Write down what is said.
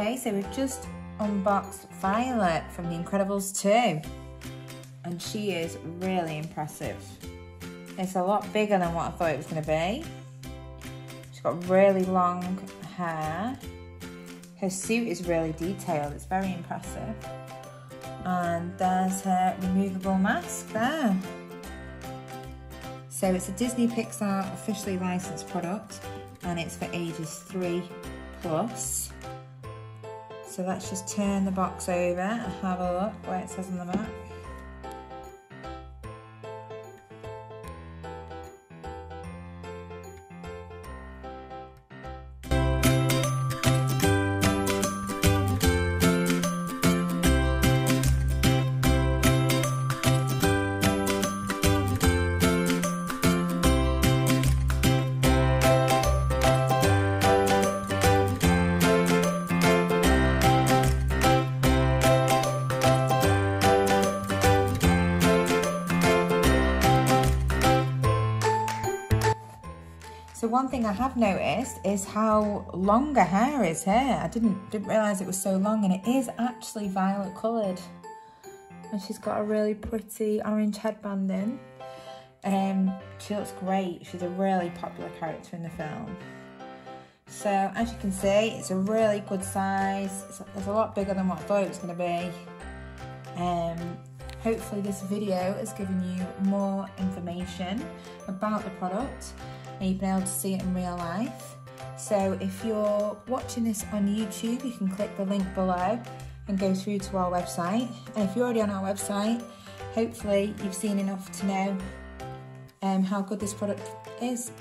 Okay, so we've just unboxed Violet from The Incredibles 2, and she is really impressive. It's a lot bigger than what I thought it was going to be. She's got really long hair. Her suit is really detailed, it's very impressive. And there's her removable mask there. So it's a Disney Pixar officially licensed product, and it's for ages 3+. So let's just turn the box over and have a look where it says on the back. So one thing I have noticed is how long her hair is here. I didn't realise it was so long, and it is actually violet coloured. And she's got a really pretty orange headband in. She looks great. She's a really popular character in the film. So as you can see, it's a really good size. It's a lot bigger than what I thought it was going to be. Hopefully this video has given you more information about the product, and you've been able to see it in real life. So if you're watching this on YouTube, you can click the link below and go through to our website. And if you're already on our website, hopefully you've seen enough to know how good this product is.